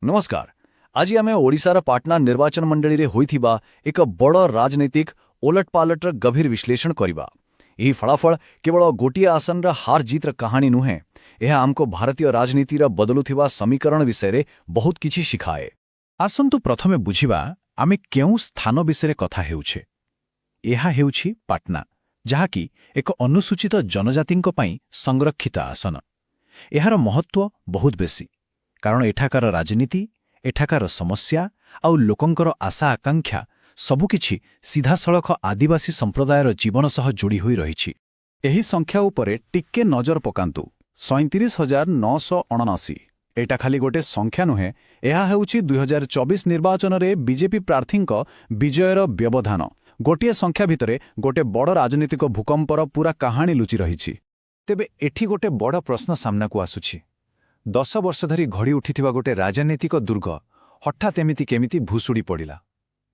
नमस्कार। आज आम ओडिशार पाटना निर्वाचन मंडली रे होइथिबा एक बड़ राजनैतिक ओलटपालटर गभीर विश्लेषण करिबा। एही फलाफल केवल गोटिए आसनर हार जीतर कहानी नुहे, यह आमको भारतीय राजनीतिर बदलुथिबा समीकरण विषय बहुत किछि शिखाए। आसंतु प्रथमे बुझिबा आमे केउ स्थान विषय कथा हेउछे। एहा हेउछि पाटना, जहाकी एक अनुसूचित जनजातिंक पई संरक्षित आसन। एहार महत्व बहुत बेसी, कारण एठाकार राजनीति, एठाकार समस्या आउ लोकंकर आशा आकांक्षा सबुकिछि सीधासळख आदिवासी संप्रदायर जीवन सह जोड़ी होई रहिछि। एही संख्या उपरे टिक्के नजर पकांतु। 37,979। एटा खाली गोटे संख्या नुहे, एहा हेउछि 2024 निर्वाचन रे बीजेपी प्रार्थींक विजयर व्यवधान। गोटिए संख्या भितरे गोटे बड़ राजनीतिक भूकंपर पूरा कहानी लुचि रहिछि। तेबे एठी गोटे बड़ प्रश्न सामना को आसुछि। 10 वर्ष धरी घड़ी उठिथिबा गोटे राजनीतिक दुर्ग हठात एमिति केमिति भूसुड़ी पड़िला।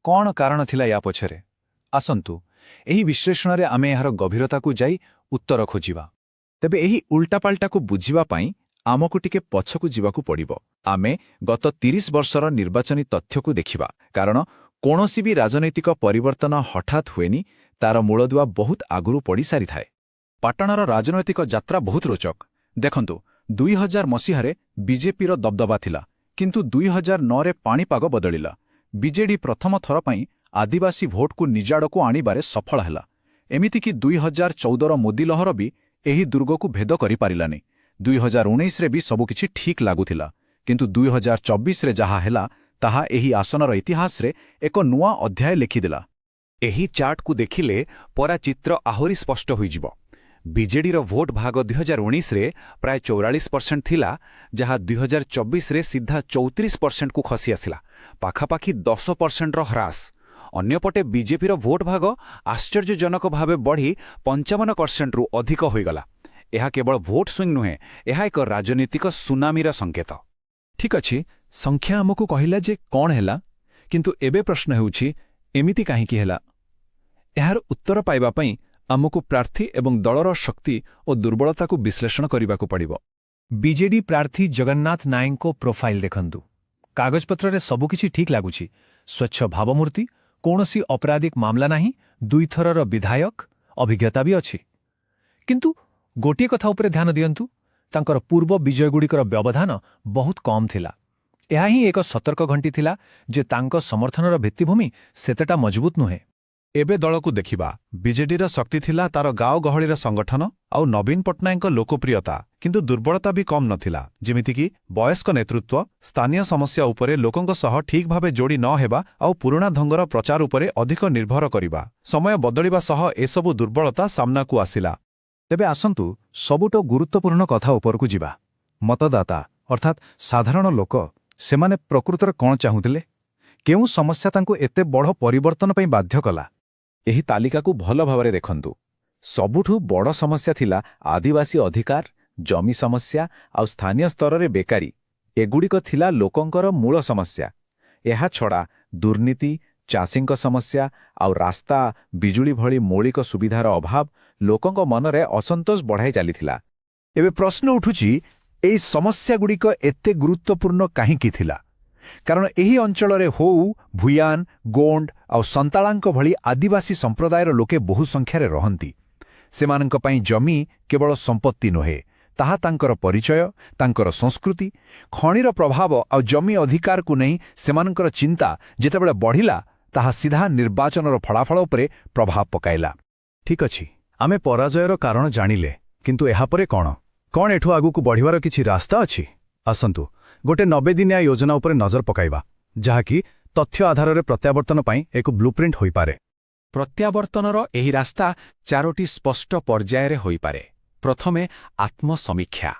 कौन कारण थिला या पछरे? आसंतु एही विश्लेषण रे आमे एहार गभीरता को जाई उत्तर खोजिबा। तेबे एही उल्टापाल्टा को बुझिबा पई आमको टिके पछकु जिबाकु पड़िबो। आमे गत 30 वर्षर निर्वाचनी तथ्य को देखिबा, कारण कोनोसी भी राजनैतिक परिवर्तन हठात हुएनी, तार मूलदुआ बहुत आगुरु पड़ी सारी थाए। पाटणार राजनैतिक यात्रा बहुत रोचक। देखंतु 2000 मसीहारे बीजेपीर दबदबा थिला, किंतु 2009 रे पाणीपाग बदलिला। बीजेडी प्रथम थर पई आदिवासी भोट को निजाड़ को आनिबारे सफल हैला। एमितिकी 2014 मोदी लहर भी एही दुर्ग को भेद करि पारिलानी। 2019 रे भी सबुकिछि ठीक लागुथिला, किंतु 2024 रे जहा हैला ताहा एही आसनर इतिहास रे एक नुआ अध्याय लिखिदेला। एही चार्ट को देखिले परा चित्र आहुरी स्पष्ट होइजिबो। बीजेडीर भोट भाग 2019 रे प्राय 44% थिला, जहा 2024 रे सीधा 34% को खसी आसिला, पाखापाखी 10% रो ह्रास। अन्यपटे बीजेपीर भोट भाग आश्चर्यजनक भावे बढ़ी 55% रु अधिक होइगला। एहा केवल भोट स्विंग नुहे, एहा एक राजनीतिक सुनामीर संकेत। ठीक अछि, संख्या हमकु कहिला जे कोन हैला, किंतु एबे प्रश्न हेउछि एमिति काहेकि हैला। एहार उत्तर पाइबा पई आमको प्रार्थी एवं दलर शक्ति और दुर्बलता को विश्लेषण करने पड़िबो। बीजेडी प्रार्थी जगन्नाथ नायक को प्रोफाइल देखंतु। कागजपत्र रे सबुकिछि ठीक लागुछि। स्वच्छ भावमूर्ति, कौनसी अपराधिक मामला नहीं, 2 थरर विधायक, अभिज्ञता भी अछि। किंतु गोटिए कथा उपरे ध्यान दियंतु, तांकर पूर्व विजयगुड़िकर व्यवधान बहुत कम थिला। एहा ही एक सतर्क घंटी थिला जे तांको समर्थनर भित्तिभूमि सेतेटा मजबूत नुहे। एबे दल को देखिबा। बीजेडीर शक्ति थिला तार गाँव गहलीर संगठन आउ नवीन पट्टनायक लोकप्रियता, किंतु दुर्बलता भी कम नथिला, जेमितिकी वयस्क नेतृत्व, स्थानीय समस्या उपरे लोकंक सह ठीक भावे जोड़ी न हेबा आउ पुराणा ढंगर प्रचार उपरे अधिक निर्भर करिबा। समय बदलिबा सह एसबु दुर्बलता सामना को आसिला। तेबे आसंतु सबुटो गुरुत्वपूर्ण कथा उपरकु जिबा। मतदाता अर्थात साधारण लोक, सेमाने प्रकृतर कोन चाहुथिले? केउ समस्या तांको एते बड़ परिवर्तन पई बाध्य कला? एही तालिका को भल भावरे देखंतु। सबुठु बड़ समस्या थिला आदिवासी अधिकार, जमी समस्या आउ स्थानीय स्तर रे बेकारी। एगुड़िक थिला लोकंकर मूल समस्या। एहा छड़ा दुर्नीति, चाषींक समस्या आउ रास्ता, बिजुली भली मौलिक सुविधार अभाव लोकंक मनरे असंतोष बढ़ाई चलीथिला। एबे प्रश्न उठुछि, एही समस्यागुड़िक एते गुरुत्वपूर्ण काहेकि थिला? कारण एही अंचल रे होउ, भुयान, गोंड आउ संतालांक भली आदिवासी संप्रदायर लोके बहु संख्यारे रहंती। सेमानंक पई जमी केवल संपत्ति नोहे, ताहा तांकर परिचय, तांकर संस्कृति। खणीर प्रभाव आउ जमी अधिकार को नहीं सेमानंकर चिंता जेतेबेले बढ़िला, ताहा सीधा निर्वाचनर फलाफल उपरे प्रभाव पकाइला। ठीक अछि, आमे पराजयर कारण जानिले, किंतु एहा परे कोन एठु आगु को बढ़िवार किछि रास्ता अछि? आसंतु गोटे 90 दिनिया योजना उपरे नजर पकाइबा, जहाकी तथ्य आधार रे प्रत्यावर्तन पई एक ब्लूप्रिंट होई पारे। प्रत्यावर्तनर एही रास्ता 4टी स्पष्ट पर्याय रे होई पारे। प्रथमे आत्मसमीक्षा,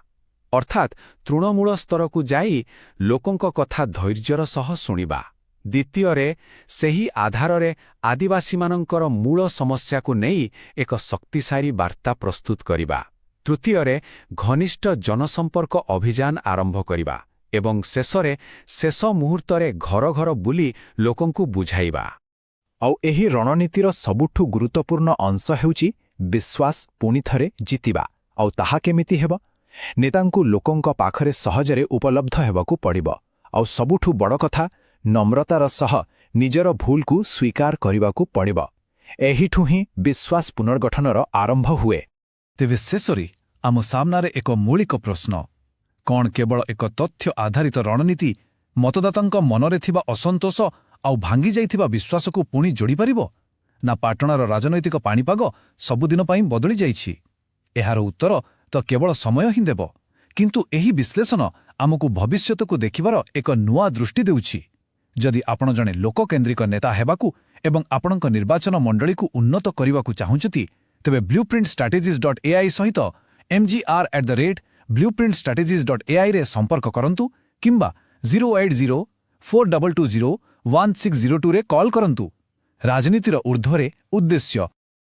अर्थात तृणमूल स्तर को जाई लोकंक कथा धैर्यर सह सुनिबा। द्वितीय रे सेही आधार रे आदिवासी मानंकर मूल समस्या को नेई एक शक्तिशाली वार्ता प्रस्तुत करिबा। तृतीय रे घनिष्ठ जनसंपर्क अभियान आरंभ करिबा एवं शेष मुहूर्त रे घर घर बुली लोकंकु बुझाइबा। आउ एही रणनीतिर सबुठु गुरुत्वपूर्ण अंश हेउची विश्वास पुणी थरे जितिबा। आउ ताहा केमिति हेबो? नेतांकु लोकंक पाखरे सहजरे उपलब्ध हेबाकु पड़िबो। ଆଉ ସବୁଠୁ ବଡ଼ କଥା ନମ୍ରତାର ସହ ନିଜର ଭୁଲକୁ ସ୍ୱୀକାର କରିବାକୁ ପଡ଼ିବ। ଏହିଠୁ ହିଁ ବିଶ୍ୱାସ ପୁନର୍ଗଠନର ଆରମ୍ଭ ହୁଏ। ତେବେ ଶେଷରେ ଆମ ସାମ୍ନାରେ ଏକ ମୌଳିକ ପ୍ରଶ୍ନ, କ'ଣ କେବଳ ଏକ ତଥ୍ୟ ଆଧାରିତ ରଣନୀତି ମତଦାତାଙ୍କ ମନରେ ଥିବା ଅସନ୍ତୋଷ ଆଉ ଭାଙ୍ଗିଯାଇଥିବା ବିଶ୍ୱାସକୁ ପୁଣି ଯୋଡ଼ିପାରିବ, ନା ପାଟଣାର ରାଜନୈତିକ ପାଣିପାଗ ସବୁଦିନ ପାଇଁ ବଦଳି ଯାଇଛି? ଏହାର ଉତ୍ତର ତ କେବଳ ସମୟ ହିଁ ଦେବ। କିନ୍ତୁ ଏହି ବିଶ୍ଳେଷଣ ଆମକୁ ଭବିଷ୍ୟତକୁ ଦେଖିବାର ଏକ ନୂଆ ଦୃଷ୍ଟି ଦେଉଛି। ଯଦି ଆପଣ ଜଣେ ଲୋକକେନ୍ଦ୍ରିକ ନେତା ହେବାକୁ ଏବଂ ଆପଣଙ୍କ ନିର୍ବାଚନ ମଣ୍ଡଳୀକୁ ଉନ୍ନତ କରିବାକୁ ଚାହୁଁଛନ୍ତି, ତେବେ blueprintstrategies.ai ସହିତ mgr@blueprintstrategies.ai ରେ ସମ୍ପର୍କ କରନ୍ତୁ କିମ୍ବା 08042201602 ରେ କଲ୍ କରନ୍ତୁ। ରାଜନୀତିର ଊର୍ଦ୍ଧ୍ୱରେ ଉଦ୍ଦେଶ୍ୟ